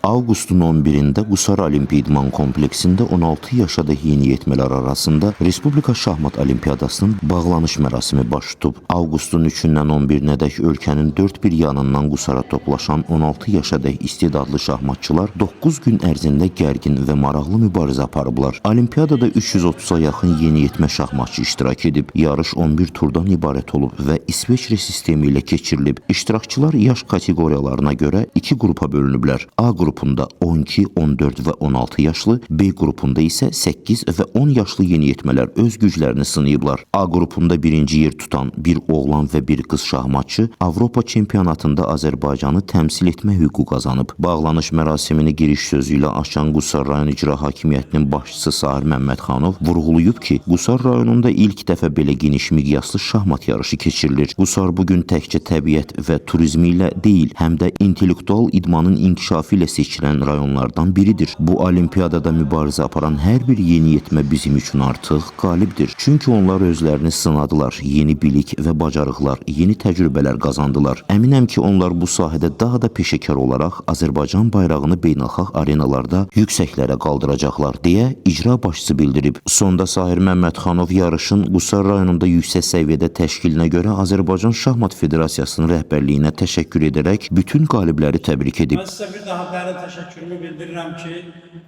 Avqustun 11-də Qusar Olimpiya İdman kompleksində 16 yaşadək yeniyetmələr arasında Respublika Şahmat Olimpiyadasının bağlanış mərasimi baş tutub. Avqustun 3-dən 11-nədək ölkənin dörd bir yanından Qusara toplaşan 16 yaşadək istedadlı şahmatçılar 9 gün ərzində gərgin və maraqlı mübarizə aparıblar. Olimpiyadada 330-a yaxın yeniyetmə şahmatçı iştirak edib. Yarış 11 turdan ibarət olub və İsveçrə sistemi ilə keçirilib. İştirakçılar yaş kateqoriyalarına görə iki qrupa bölünüblər. A qrupunda 12, 14 və 16 yaşlı, B qrupunda isə 8 və 10 yaşlı yeniyetmələr öz güclərini sınayıblar. A qrupunda birinci yer tutan bir oğlan və bir qız şahmatçı Avropa çempionatında Azərbaycanı təmsil etmə hüququ qazanıb. Bağlanış mərasimini giriş sözü ilə açan Qusar rayon icra hakimiyyətinin başçısı Sahir Məmmədxanov vurğulayıb ki, Qusar rayonunda ilk dəfə belə geniş miqyaslı şahmat yarışı keçirilir. Qusar bugün təkcə təbiət və turizmi ilə deyil, həm də intellektual idmanın inkişafı ilə seçilən rayonlardan biridir. Bu olimpiyadada mübarizə aparan hər bir yeniyetmə bizim üçün artıq qalibdir. Çünki onlar özlərini sınadılar, yeni bilik və bacarıqlar, yeni təcrübələr qazandılar. Əminəm ki, onlar bu sahədə daha da peşəkar olaraq Azərbaycan bayrağını beynəlxalq arenalarda yüksəklərə qaldıracaqlar, deyə icra başçısı bildirib. Sonda Sahir Məmmədxanov yarışın Qusar rayonunda yüksək səviyyədə təşkilinə görə Azərbaycan Şahmat Federasiyasının rəhbərliyinə təşəkkür edərək bütün qalibləri təbrik edib. Mən sizə bir daha dərin təşəkkürümü bildirirəm ki,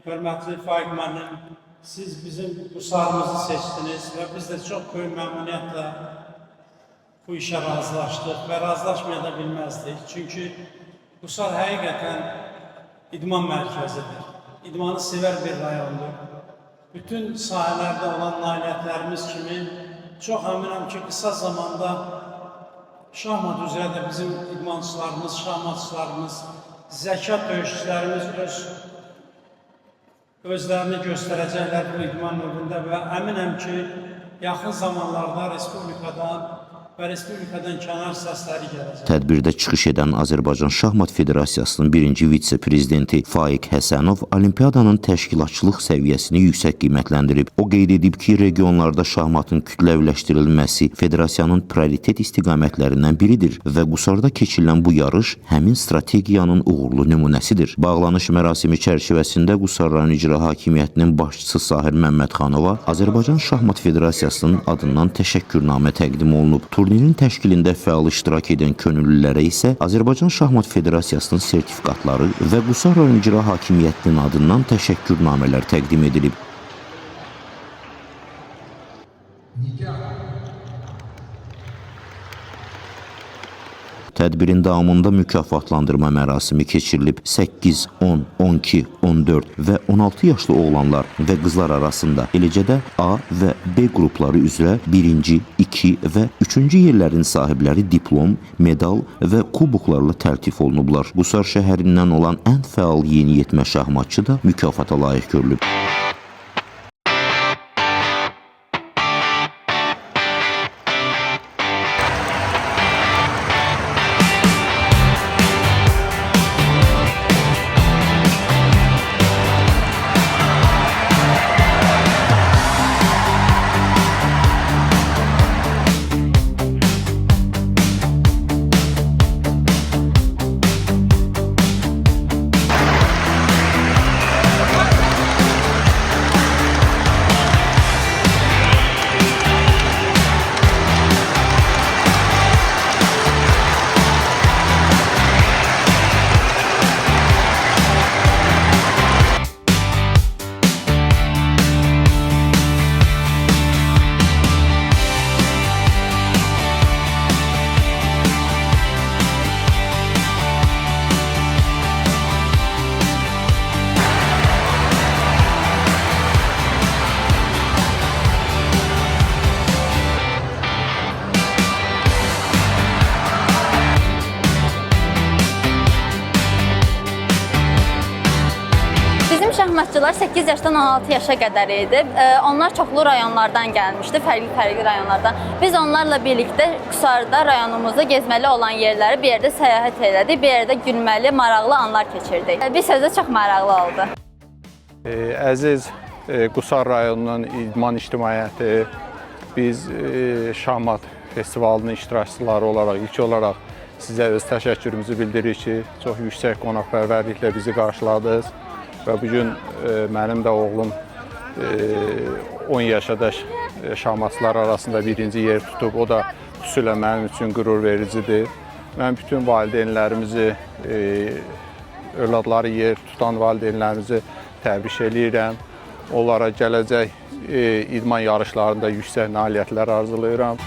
hörmətli Faiq müəllim, siz bizim Qusarımızı seçdiniz və biz də çox böyük məmnuniyyətlə bu işə razılaşdıq və razılaşmaya da bilməzdik. Çünki Qusar həqiqətən idman mərkəzidir. İdmanı sevər bir rayondur. Bütün sahələrdə olan nailiyyətlərimiz kimi çox əminəm ki, qısa zamanda şahmat üzrə də bizim idmançılarımız, şahmatçılarımız, zəkat döyüşçülərimiz özlərini göstərəcəklər bu idman növündə və əminəm ki, yaxın zamanlarda Respublikadan və Respublikadan kənar səsləri gələcək. Tədbirdə çıxış edən Azərbaycan Şahmat Federasiyasının birinci vitse-prezidenti Faiq Həsənov olimpiyadanın təşkilatçılıq səviyyəsini yüksək qiymətləndirib. O qeyd edib ki, regionlarda şahmatın kütləviləşdirilməsi federasiyanın prioritet istiqamətlərindən biridir və Qusarda keçirilən bu yarış həmin strategiyanın uğurlu nümunəsidir. Bağlanış mərasimi çərçivəsində Qusar rayon icra hakimiyyətinin başçısı Sahir Məmmədxanova Azərbaycan Şahmat Federasiyasının adından təşəkkürnamə təqdim olunub. Turnirin təşkilində fəal iştirak edən könüllülərə isə Azərbaycan Şahmat Federasiyasının sertifikatları və Qusar rayon icra hakimiyyətinin adından təşəkkürnamələr təqdim edilib. Tədbirin davamında mükafatlandırma mərasimi keçirilib. 8, 10, 12, 14 və 16 yaşlı oğlanlar və qızlar arasında, eləcə də A və B qrupları üzrə birinci, 2 və 3-cü yerlərin sahibləri diplom, medal və kuboklarla təltif olunublar. Qusar şəhərindən olan ən fəal yeniyetmə şahmatçı da mükafata layiq görülüb. Şahmatçılar 8 yaşdan 16 yaşa qədər idi. Onlar çoxlu rayonlardan gəlmişdi, fərqli rayonlardan. Biz onlarla birlikdə Qusarda rayonumuzu gezməli olan yerləri bir yerdə səyahət elədik, bir yerdə gülməli, maraqlı anlar keçirdik. Bir sözdə çox maraqlı oldu. Əziz Qusar rayonunun idman ictimaiyyəti, biz Şahmat festivalının iştirakçıları olaraq ilk olaraq sizə öz təşəkkürümüzü bildiririk ki, çox yüksək qonaqpərvərliklə bizi qarşıladınız və bugün mənim də oğlum 10 yaşadaş şahmatçılar arasında birinci yer tutub. O da xüsusilə mənim üçün qürur vericidir. Mən bütün valideynlərimizi, övladları yer tutan valideynlərimizi təbrik edirəm. Onlara gələcək idman yarışlarında yüksək nailiyyətlər arzulayıram.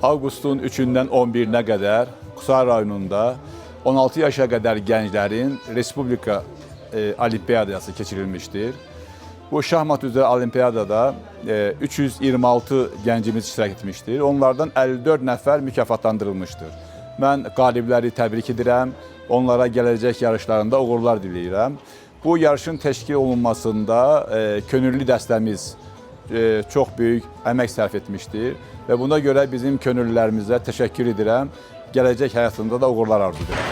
Avqustun 3-dən 11-nə qədər Qusar rayonunda 16 yaşa qədər gənclərin Respublika Olimpiyadası keçirilmişdir. Bu şahmat üzrə olimpiyadada 326 gəncimiz iştirak etmişdir. Onlardan 54 nəfər mükafatlandırılmışdır. Mən qalibləri təbrik edirəm, onlara gələcək yarışlarında uğurlar diləyirəm. Bu yarışın təşkil olunmasında könüllü dəstəmiz çox böyük əmək sərf etmişdir və buna görə bizim könüllülərimizə təşəkkür edirəm. Gələcək həyatında da uğurlar arzu edirəm.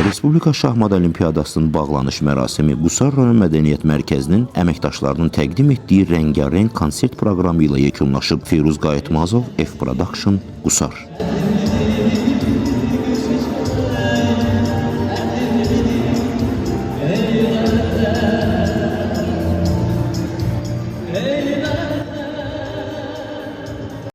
Respublika Şahmat Olimpiyadasının bağlanış mərasimi Qusar rayon Mədəniyyət Mərkəzinin əməkdaşlarının təqdim etdiyi rəngarəng konsert proqramı ilə yekunlaşıb. Firuz Qayıtmazov, F-Production, Qusar. Hey,